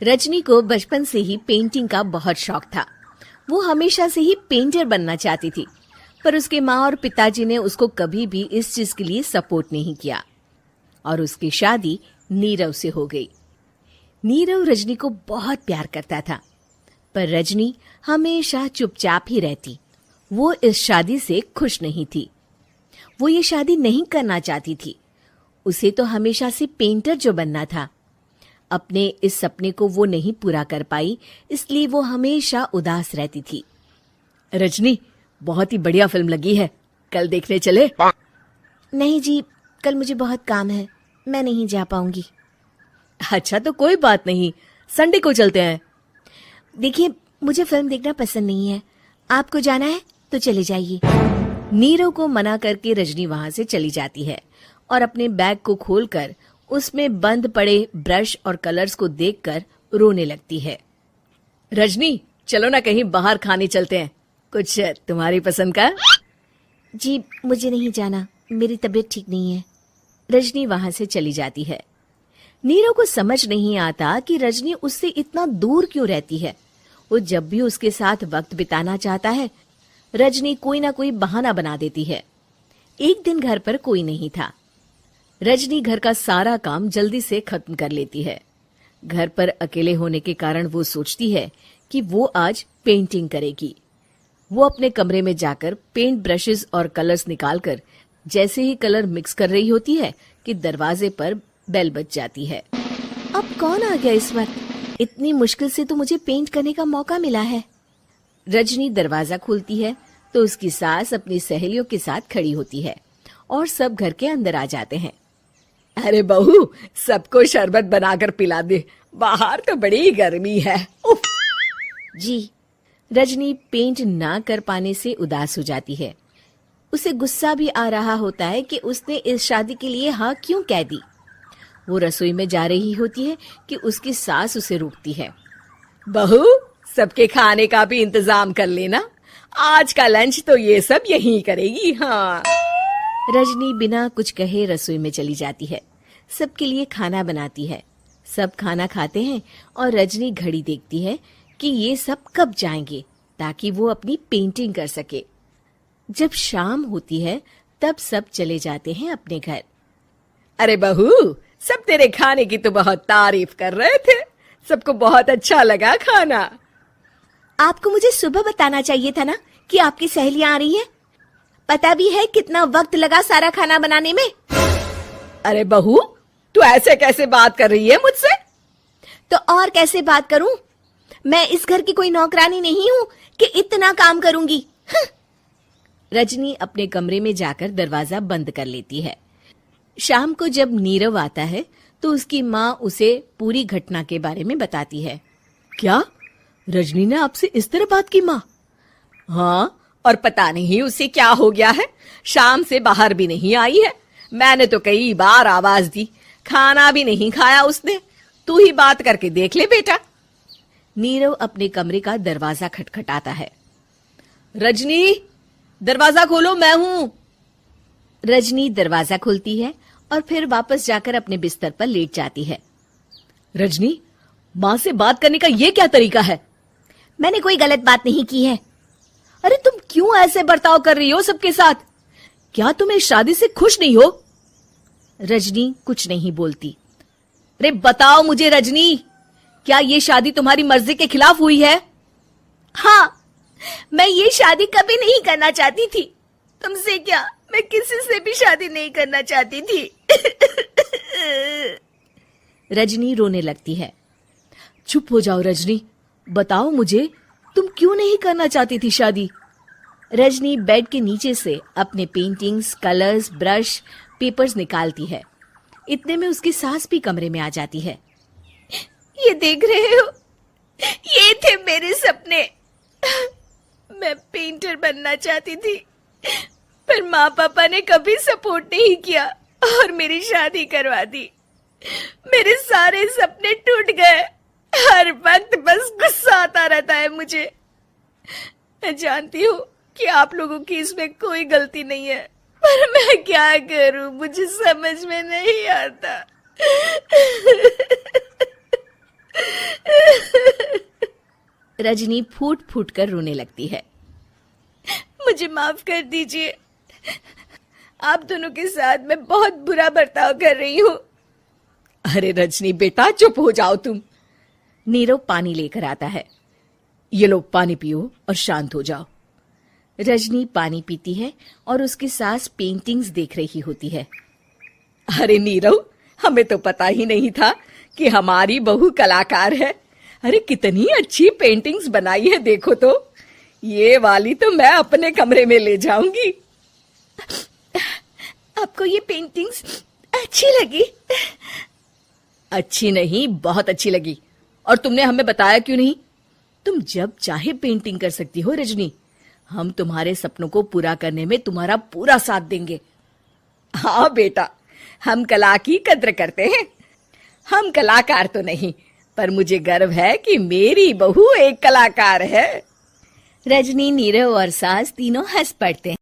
रजनी को बचपन से ही पेंटिंग का बहुत शौक था। वो हमेशा से ही पेंटर बनना चाहती थी, पर उसके माँ और पिताजी ने उसको कभी भी इस चीज के लिए सपोर्ट नहीं किया और उसकी शादी नीरव से हो गई। नीरव रजनी को बहुत प्यार करता था, पर रजनी हमेशा चुपचाप ही रहती। वो इस शादी से खुश नहीं थी। वो ये शादी नहीं करना चाहती थी। उसे तो हमेशा से पेंटर जो बनना था। अपने इस सपने को वो नहीं पूरा कर पाई, इसलिए वो हमेशा उदास रहती थी। रजनी, बहुत ही बढ़िया फिल्म लगी है, कल देखने चले? नहीं जी, कल मुझे बहुत काम है, मैं नहीं जा पाऊंगी। अच्छा तो कोई बात नहीं, संडे को चलते हैं। देखिए, मुझे फिल्म देखना पसंद नहीं है। आपको जाना है तो चले जाइए। नीरव को मना करके रजनी वहां से चली जाती है और अपने बैग को खोलकर उसमें बंद पड़े ब्रश और कलर्स को देखकर रोने लगती है। रजनी, चलो ना कहीं बाहर खाने चलते हैं, कुछ तुम्हारी पसंद का। जी, मुझे नहीं जाना, मेरी तबीयत ठीक नहीं है। रजनी वहां से चली जाती है। नीरव को समझ नहीं आता कि रजनी उससे इतना दूर क्यों रहती है। वो जब भी उसके साथ वक्त बिताना चाहता है, रजनी कोई ना कोई बहाना बना देती है। एक दिन घर पर कोई नहीं था। रजनी घर का सारा काम जल्दी से खत्म कर लेती है। घर पर अकेले होने के कारण वो सोचती है कि वो आज पेंटिंग करेगी। वो अपने कमरे में जाकर पेंट ब्रशेस और कलर्स निकालकर जैसे ही कलर मिक्स कर रही होती है कि दरवाजे पर बेल बज जाती है। अब कौन आ गया इस वक्त? इतनी मुश्किल से तो मुझे पेंट करने का मौका मिला है। रजनी दरवाजा खोलती है तो उसकी सास अपनी सहेलियों के साथ खड़ी होती है और सब घर के अंदर आ जाते हैं। अरे बहू, सबको शरबत बनाकर पिला दे, बाहर तो बड़ी गर्मी है। उफ। जी। रजनी पेंट ना कर पाने से उदास हो जाती है। उसे गुस्सा भी आ रहा होता है कि उसने इस शादी के लिए हाँ क्यों कह दी। वो रसोई में जा रही होती है कि उसकी सास उसे रोकती है। बहू, सबके खाने का भी इंतजाम कर लेना, आज का लंच तो ये सब यहीं करेगी। हाँ। रजनी बिना कुछ कहे रसोई में चली जाती है। सबके लिए खाना बनाती है। सब खाना खाते हैं और रजनी घड़ी देखती है कि ये सब कब जाएंगे ताकि वो अपनी पेंटिंग कर सके। जब शाम होती है तब सब चले जाते हैं अपने घर। अरे बहू, सब तेरे खाने की तो बहुत तारीफ कर रहे थे, सबको बहुत अच्छा लगा खाना। आपको मुझे सुबह बताना चाहिए था ना कि आपकी सहेलियां आ रही हैं। पता भी है कितना वक्त लगा सारा खाना बनाने में। अरे बहू, तू ऐसे कैसे बात कर रही है मुझसे? तो और कैसे बात करूं? मैं इस घर की कोई नौकरानी नहीं हूं कि इतना काम करूंगी। रजनी अपने कमरे में जाकर दरवाजा बंद कर लेती है। शाम को जब नीरव आता है तो उसकी माँ उसे पूरी घटना के बारे में बताती है। क्या रजनी ने आपसे इस तरह बात की माँ? हाँ, और पता नहीं उसे क्या हो गया है, शाम से बाहर भी नहीं आई है। मैंने तो कई बार आवाज दी, खाना भी नहीं खाया उसने। तू ही बात करके देख ले बेटा। नीरव अपने कमरे का दरवाजा खटखटाता है। रजनी, दरवाजा खोलो, मैं हूं। रजनी दरवाजा खोलती है और फिर वापस जाकर अपने बिस्तर पर लेट जाती है। रजनी, माँ से बात करने का ये क्या तरीका है? मैंने कोई गलत बात नहीं की है। अरे तुम क्यों ऐसे बर्ताव कर रही हो सबके साथ? क्या तुम इस शादी से खुश नहीं हो? रजनी कुछ नहीं बोलती। अरे बताओ मुझे रजनी, क्या ये शादी तुम्हारी मर्जी के खिलाफ हुई है? हाँ, मैं ये शादी कभी नहीं करना चाहती थी। तुमसे क्या, मैं किसी से भी शादी नहीं करना चाहती थी। रजनी रोने लगती है। चुप हो जाओ रजनी, बताओ मुझे, तुम क्यों नहीं करना चाहती थी शादी? रजनी बेड के नीचे से अपने पेंटिंग्स, कलर्स, ब्रश, पेपर्स निकालती है। इतने में उसकी सास भी कमरे में आ जाती है। ये देख रहे हो, ये थे मेरे सपने। मैं पेंटर बनना चाहती थी, पर माँ पापा ने कभी सपोर्ट नहीं किया और मेरी शादी करवा दी। मेरे सारे सपने टूट गए। हर वक्त बस गुस्सा आता रहता है मुझे। मैं जानती हूँ कि आप लोगों की इसमें कोई गलती नहीं है, पर मैं क्या करूं, मुझे समझ में नहीं आता। रजनी फूट फूट कर रोने लगती है। मुझे माफ कर दीजिए, आप दोनों के साथ मैं बहुत बुरा बर्ताव कर रही हूँ। अरे रजनी बेटा, चुप हो जाओ तुम। नीरव पानी लेकर आता है। ये लो पानी पियो और शांत हो जाओ। रजनी पानी पीती है और उसकी सास पेंटिंग्स देख रही होती है। अरे नीरव, हमें तो पता ही नहीं था कि हमारी बहू कलाकार है। अरे कितनी अच्छी पेंटिंग्स बनाई है, देखो तो। ये वाली तो मैं अपने कमरे में ले जाऊंगी। आपको ये पेंटिंग्स अच्छी लगी? अच्छी नहीं, बहुत अच्छी लगी। और तुमने हमें बताया क्यों नहीं? तुम जब चाहे पेंटिंग कर सकती हो रजनी। हम तुम्हारे सपनों को पूरा करने में तुम्हारा पूरा साथ देंगे। हाँ बेटा, हम कला की कद्र करते हैं। हम कलाकार तो नहीं, पर मुझे गर्व है कि मेरी बहू एक कलाकार है। रजनी, नीरव और सास तीनों हंस पड़ते हैं।